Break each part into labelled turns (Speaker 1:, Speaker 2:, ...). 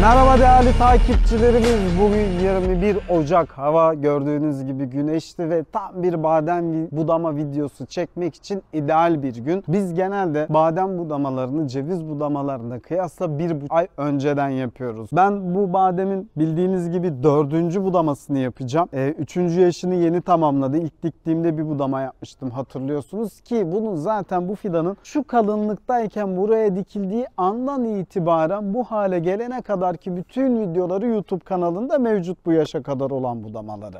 Speaker 1: Merhaba değerli takipçilerimiz. Bugün 21 Ocak. Hava gördüğünüz gibi güneşli ve tam bir badem budama videosu çekmek için ideal bir gün. Biz genelde badem budamalarını ceviz budamalarına kıyasla 1,5 ay önceden yapıyoruz. Ben bu bademin bildiğiniz gibi 4. budamasını yapacağım. 3. yaşını yeni tamamladı. İlk diktiğimde bir budama yapmıştım, hatırlıyorsunuz ki bunun zaten bu fidanın şu kalınlıktayken buraya dikildiği andan itibaren bu hale gelene kadar ki bütün videoları YouTube kanalında mevcut, bu yaşa kadar olan budamaları.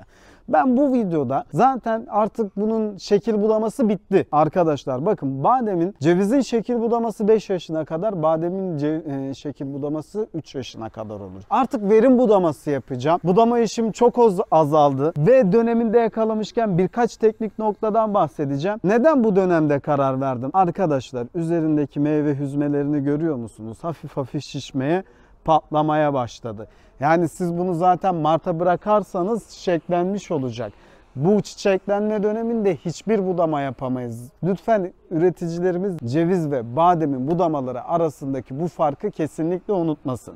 Speaker 1: Ben bu videoda zaten artık bunun şekil budaması bitti arkadaşlar. Bakın, bademin, cevizin şekil budaması 5 yaşına kadar, bademin şekil budaması 3 yaşına kadar olur. Artık verim budaması yapacağım. Budama işim çok azaldı ve döneminde yakalamışken birkaç teknik noktadan bahsedeceğim. Neden bu dönemde karar verdim? Arkadaşlar, üzerindeki meyve hüzmelerini görüyor musunuz? Hafif hafif şişmeye, patlamaya başladı. Yani siz bunu zaten Mart'a bırakarsanız çiçeklenmiş olacak. Bu çiçeklenme döneminde hiçbir budama yapamayız. Lütfen üreticilerimiz ceviz ve bademin budamaları arasındaki bu farkı kesinlikle unutmasın.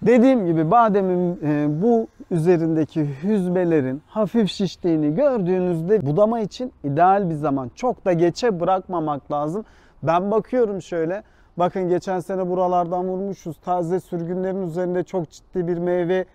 Speaker 1: Dediğim gibi bademin bu üzerindeki hüzmelerin hafif şiştiğini gördüğünüzde budama için ideal bir zaman. Çok da geçe bırakmamak lazım. Ben bakıyorum şöyle. Bakın, geçen sene buralardan vurmuşuz. Taze sürgünlerin üzerinde çok ciddi bir meyve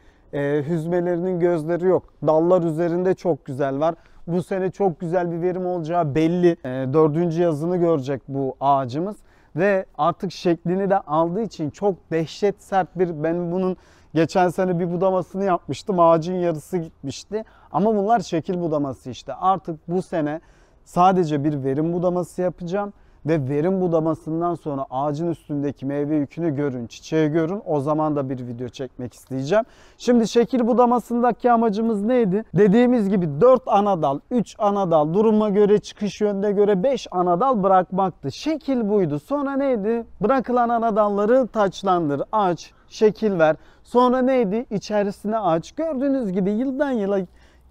Speaker 1: hüzmelerinin gözleri yok. Dallar üzerinde çok güzel var. Bu sene çok güzel bir verim olacağı belli. 4. yazını görecek bu ağacımız. Ve artık şeklini de aldığı için çok dehşet sert bir, ben bunun geçen sene bir budamasını yapmıştım. Ağacın yarısı gitmişti. Ama bunlar şekil budaması işte. Artık bu sene sadece bir verim budaması yapacağım. Ve verim budamasından sonra ağacın üstündeki meyve yükünü görün, çiçeği görün. O zaman da bir video çekmek isteyeceğim. Şimdi şekil budamasındaki amacımız neydi? Dediğimiz gibi 4 ana dal, 3 ana dal, duruma göre, çıkış yönüne göre 5 ana dal bırakmaktı. Şekil buydu. Sonra neydi? Bırakılan ana dalları taçlandır, aç, şekil ver. Sonra neydi? İçerisine aç. Gördüğünüz gibi yıldan yıla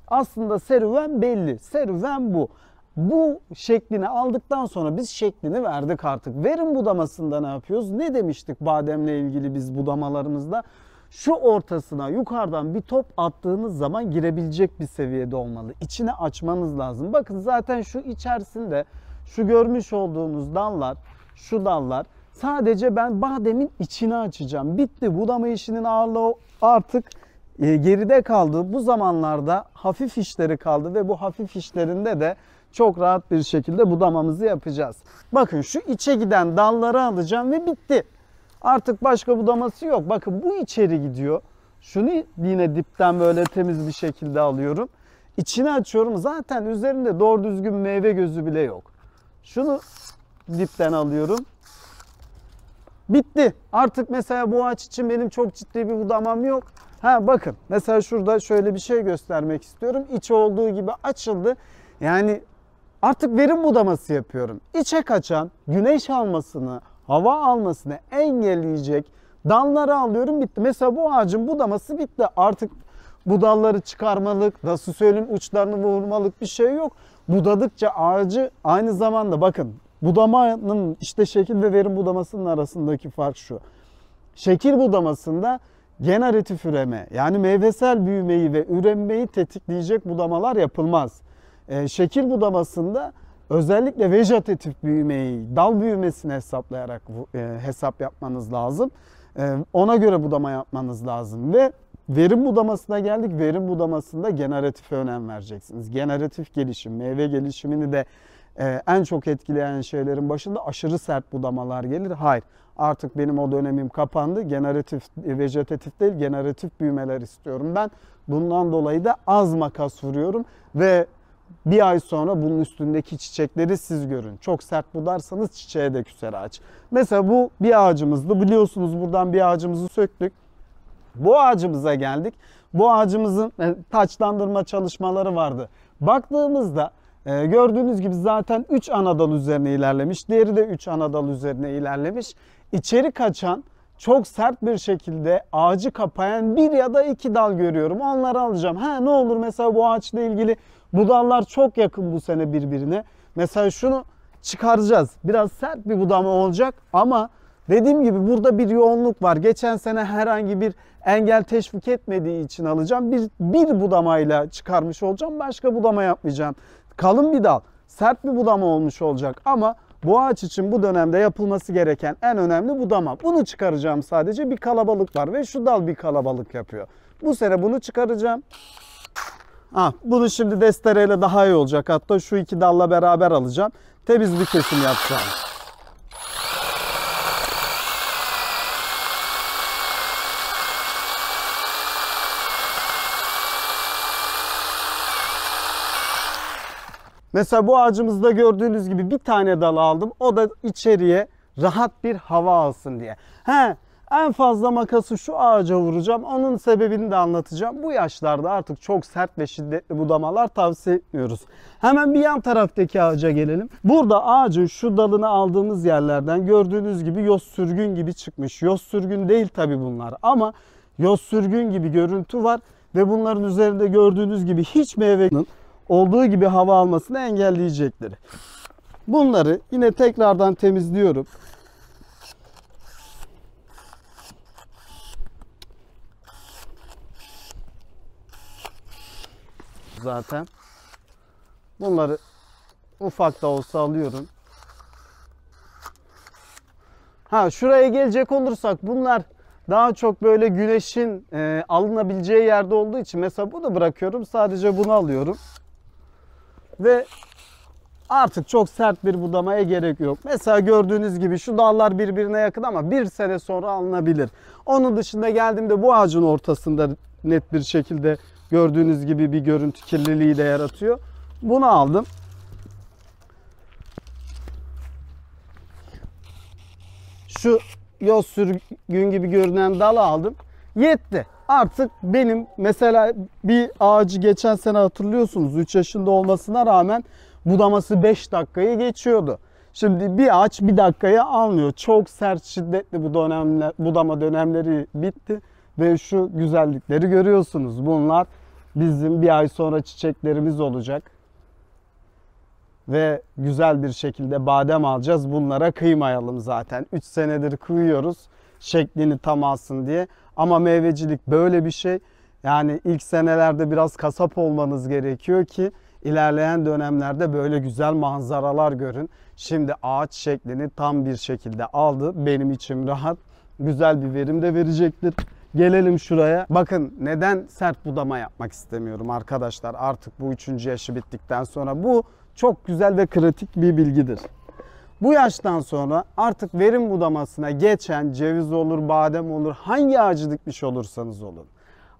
Speaker 1: aslında serüven belli. Serüven bu. Bu şeklini aldıktan sonra biz şeklini verdik artık. Verim budamasında ne yapıyoruz? Ne demiştik bademle ilgili biz budamalarımızda? Şu ortasına yukarıdan bir top attığınız zaman girebilecek bir seviyede olmalı. İçine açmanız lazım. Bakın, zaten şu içerisinde şu görmüş olduğunuz dallar, şu dallar, sadece ben bademin içini açacağım. Bitti. Budama işinin ağırlığı artık geride kaldı. Bu zamanlarda hafif işleri kaldı ve bu hafif işlerinde de çok rahat bir şekilde budamamızı yapacağız. Bakın, şu içe giden dalları alacağım ve bitti. Artık başka budaması yok. Bakın, bu içeri gidiyor. Şunu yine dipten böyle temiz bir şekilde alıyorum. İçini açıyorum. Zaten üzerinde doğru düzgün meyve gözü bile yok. Şunu dipten alıyorum. Bitti. Artık mesela bu ağaç için benim çok ciddi bir budamam yok. Bakın, mesela şurada şöyle bir şey göstermek istiyorum. İçi olduğu gibi açıldı. Yani artık verim budaması yapıyorum. İçe kaçan, güneş almasını, hava almasını engelleyecek dalları alıyorum, bitti. Mesela bu ağacın budaması bitti. Artık bu dalları çıkarmalık, nasıl söyleyeyim, uçlarını vurmalık bir şey yok. Budadıkça ağacı aynı zamanda, bakın, budamanın işte şekil ve verim budamasının arasındaki fark şu. Şekil budamasında generatif üreme, yani meyvesel büyümeyi ve üremeyi tetikleyecek budamalar yapılmaz. Şekil budamasında özellikle vejetatif büyümeyi, dal büyümesini hesaplayarak hesap yapmanız lazım. Ona göre budama yapmanız lazım ve verim budamasına geldik. Verim budamasında generatife önem vereceksiniz. Generatif gelişim, meyve gelişimini de en çok etkileyen şeylerin başında aşırı sert budamalar gelir. Hayır, artık benim o dönemim kapandı. Generatif, vejetatif değil, generatif büyümeler istiyorum ben. Bundan dolayı da az makas vuruyorum ve bir ay sonra bunun üstündeki çiçekleri siz görün. Çok sert budarsanız çiçeğe de küser ağaç. Mesela bu bir ağacımızdı. Biliyorsunuz, buradan bir ağacımızı söktük. Bu ağacımıza geldik. Bu ağacımızın taçlandırma çalışmaları vardı. Baktığımızda gördüğünüz gibi zaten 3 ana dal üzerine ilerlemiş. Diğeri de 3 ana dal üzerine ilerlemiş. İçeri kaçan, çok sert bir şekilde ağacı kapayan 1 ya da 2 dal görüyorum. Onları alacağım. Ne olur, mesela bu ağaçla ilgili bu dallar çok yakın bu sene birbirine. Mesela şunu çıkaracağız. Biraz sert bir budama olacak ama Dediğim gibi burada bir yoğunluk var. Geçen sene herhangi bir engel teşvik etmediği için alacağım. Bir budamayla çıkarmış olacağım. Başka budama yapmayacağım. Kalın bir dal, sert bir budama olmuş olacak ama bu ağaç için bu dönemde yapılması gereken en önemli budama. Bunu çıkaracağım sadece, bir kalabalık var ve şu dal bir kalabalık yapıyor. Bu sene bunu çıkaracağım. Bunu şimdi destereyle daha iyi olacak. Hatta şu iki dalla beraber alacağım. Temiz bir kesim yapacağım. Mesela bu ağacımızda gördüğünüz gibi bir tane dal aldım. O da içeriye rahat bir hava alsın diye. En fazla makası şu ağaca vuracağım. Onun sebebini de anlatacağım. Bu yaşlarda artık çok sert ve şiddetli budamalar tavsiye etmiyoruz. Hemen bir yan taraftaki ağaca gelelim. Burada ağacın şu dalını aldığımız yerlerden gördüğünüz gibi yoz sürgün gibi çıkmış. Yoz sürgün değil tabi bunlar ama yoz sürgün gibi görüntü var. Ve bunların üzerinde gördüğünüz gibi hiç meyvenin olduğu gibi hava almasını engelleyecektir. Bunları yine tekrardan temizliyorum. Zaten bunları ufak da olsa alıyorum. Şuraya gelecek olursak bunlar daha çok böyle güneşin alınabileceği yerde olduğu için mesela bunu bırakıyorum. Sadece bunu alıyorum. Ve artık çok sert bir budamaya gerek yok. Mesela gördüğünüz gibi şu dallar birbirine yakın ama bir sene sonra alınabilir. Onun dışında geldiğimde bu ağacın ortasında net bir şekilde gördüğünüz gibi bir görüntü kirliliği de yaratıyor. Bunu aldım. Şu yoz sürgün gibi görünen dalı aldım. Yetti. Artık benim mesela bir ağacı geçen sene hatırlıyorsunuz 3 yaşında olmasına rağmen budaması 5 dakikayı geçiyordu. Şimdi bir ağaç 1 dakikaya almıyor. Çok sert şiddetli budama dönemleri bitti ve şu güzellikleri görüyorsunuz. Bunlar bizim bir ay sonra çiçeklerimiz olacak. Ve güzel bir şekilde badem alacağız. Bunlara kıymayalım zaten. 3 senedir kıyıyoruz şeklini tam alsın diye. Ama meyvecilik böyle bir şey. Yani ilk senelerde biraz kasap olmanız gerekiyor ki ilerleyen dönemlerde böyle güzel manzaralar görün. Şimdi ağaç şeklini tam bir şekilde aldı. Benim içim rahat. Güzel bir verim de verecektir. Gelelim şuraya. Bakın neden sert budama yapmak istemiyorum arkadaşlar. Artık bu 3. yaşı bittikten sonra bu çok güzel ve kritik bir bilgidir. Bu yaştan sonra artık verim budamasına geçen ceviz olur, badem olur, hangi ağacı dikmiş olursanız olun.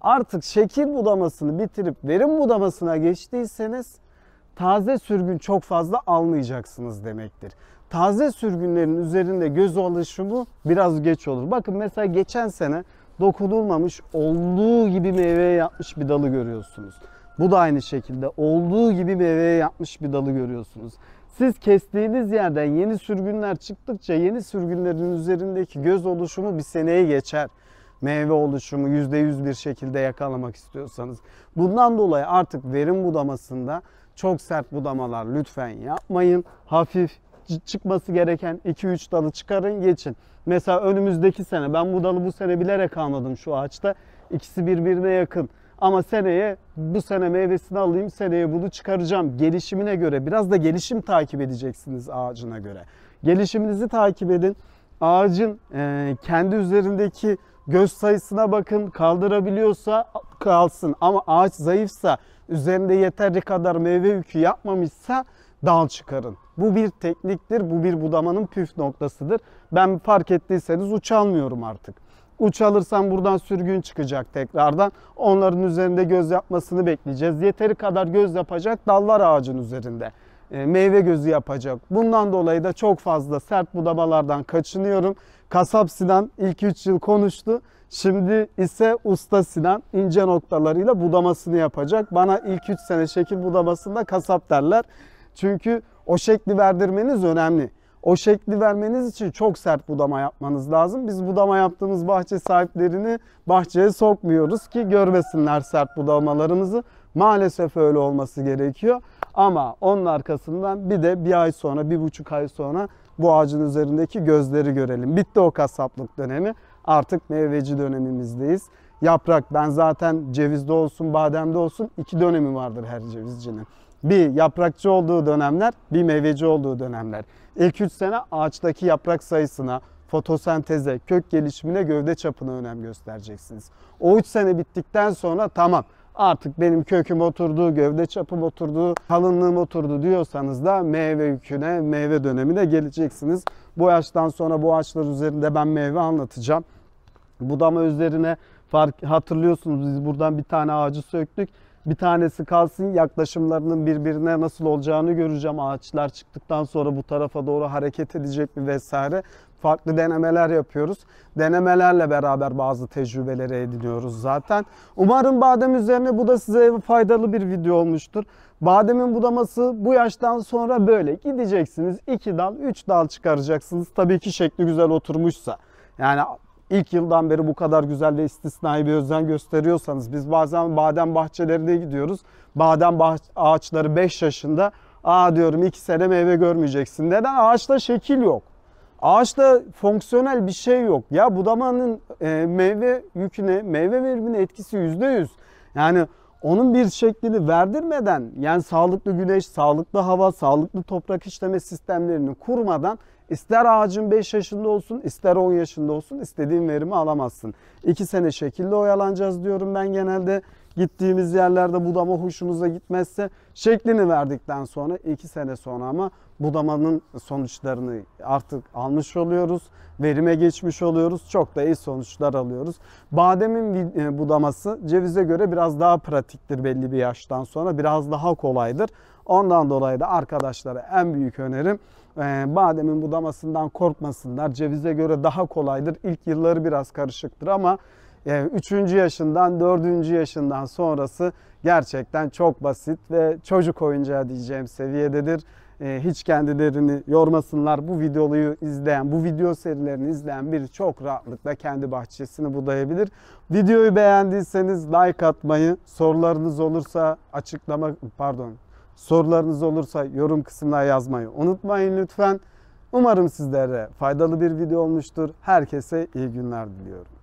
Speaker 1: Artık şekil budamasını bitirip verim budamasına geçtiyseniz taze sürgün çok fazla almayacaksınız demektir. Taze sürgünlerin üzerinde göz oluşumu biraz geç olur. Bakın mesela geçen sene dokunulmamış olduğu gibi meyveye yapmış bir dalı görüyorsunuz. Bu da aynı şekilde olduğu gibi meyveye yapmış bir dalı görüyorsunuz. Siz kestiğiniz yerden yeni sürgünler çıktıkça yeni sürgünlerin üzerindeki göz oluşumu bir seneye geçer. Meyve oluşumu %100 bir şekilde yakalamak istiyorsanız. Bundan dolayı artık verim budamasında çok sert budamalar lütfen yapmayın. Hafif çıkması gereken 2-3 dalı çıkarın geçin. Mesela önümüzdeki sene ben bu dalı bu sene bilerek almadım şu ağaçta. İkisi birbirine yakın. Ama bu sene meyvesini alayım, seneye bunu çıkaracağım. Gelişimine göre biraz da gelişim takip edeceksiniz ağacına göre. Gelişiminizi takip edin. Ağacın kendi üzerindeki göz sayısına bakın. Kaldırabiliyorsa kalsın. Ama ağaç zayıfsa, üzerinde yeteri kadar meyve yükü yapmamışsa dal çıkarın. Bu bir tekniktir. Bu bir budamanın püf noktasıdır. Ben fark ettiyseniz uç almıyorum artık. Uç alırsam buradan sürgün çıkacak tekrardan. Onların üzerinde göz yapmasını bekleyeceğiz. Yeteri kadar göz yapacak dallar ağacın üzerinde. Meyve gözü yapacak. Bundan dolayı da çok fazla sert budamalardan kaçınıyorum. Kasap Sinan ilk 3 yıl konuştu. Şimdi ise Usta Sinan ince noktalarıyla budamasını yapacak. Bana ilk 3 sene şekil budamasında kasap derler. Çünkü o şekli verdirmeniz önemli. O şekli vermeniz için çok sert budama yapmanız lazım. Biz budama yaptığımız bahçe sahiplerini bahçeye sokmuyoruz ki görmesinler sert budamalarımızı. Maalesef öyle olması gerekiyor. Ama onun arkasından bir de bir ay sonra, 1,5 ay sonra bu ağacın üzerindeki gözleri görelim. Bitti o kasaplık dönemi. Artık meyveci dönemimizdeyiz. Yaprak, ben zaten cevizde olsun, bademde olsun 2 dönemi vardır her cevizcinin. Bir yaprakçı olduğu dönemler, bir meyveci olduğu dönemler. İlk 3 sene ağaçtaki yaprak sayısına, fotosenteze, kök gelişimine, gövde çapına önem göstereceksiniz. O 3 sene bittikten sonra tamam, artık benim köküm oturdu, gövde çapım oturdu, kalınlığım oturdu diyorsanız da meyve yüküne, meyve dönemine geleceksiniz. Bu yaştan sonra bu ağaçlar üzerinde ben meyve anlatacağım. Budama üzerine hatırlıyorsunuz, biz buradan bir tane ağacı söktük. Bir tanesi kalsın, yaklaşımlarının birbirine nasıl olacağını göreceğim. Ağaçlar çıktıktan sonra bu tarafa doğru hareket edecek mi vesaire. Farklı denemeler yapıyoruz. Denemelerle beraber bazı tecrübeleri ediniyoruz zaten. Umarım badem üzerine bu da size faydalı bir video olmuştur. Bademin budaması bu yaştan sonra böyle gideceksiniz. 2 dal, 3 dal çıkaracaksınız. Tabii ki şekli güzel oturmuşsa. Yani İlk yıldan beri bu kadar güzel ve istisnai bir özen gösteriyorsanız, biz bazen badem bahçelerine gidiyoruz. Badem ağaçları 5 yaşında. Diyorum 2 sene meyve görmeyeceksin. Neden? Ağaçta şekil yok. Ağaçta fonksiyonel bir şey yok. Ya budamanın meyve yüküne, meyve verimine etkisi %100. Yani onun bir şeklini verdirmeden, yani sağlıklı güneş, sağlıklı hava, sağlıklı toprak işleme sistemlerini kurmadan ister ağacın 5 yaşında olsun, ister 10 yaşında olsun istediğin verimi alamazsın. 2 sene şekilde oyalanacağız diyorum ben genelde. Gittiğimiz yerlerde budama hoşumuza gitmezse şeklini verdikten sonra 2 sene sonra ama budamanın sonuçlarını artık almış oluyoruz. Verime geçmiş oluyoruz. Çok da iyi sonuçlar alıyoruz. Bademin budaması cevize göre biraz daha pratiktir belli bir yaştan sonra. Biraz daha kolaydır. Ondan dolayı da arkadaşlara en büyük önerim bademin budamasından korkmasınlar. Cevize göre daha kolaydır. İlk yılları biraz karışıktır ama 3. yaşından 4. yaşından sonrası gerçekten çok basit ve çocuk oyuncağı diyeceğim seviyededir. Hiç kendilerini yormasınlar. Bu videoyu izleyen, bu video serilerini izleyen biri çok rahatlıkla kendi bahçesini budayabilir. Videoyu beğendiyseniz like atmayı, sorularınız olursa yorum kısmına yazmayı unutmayın lütfen. Umarım sizlere faydalı bir video olmuştur. Herkese iyi günler diliyorum.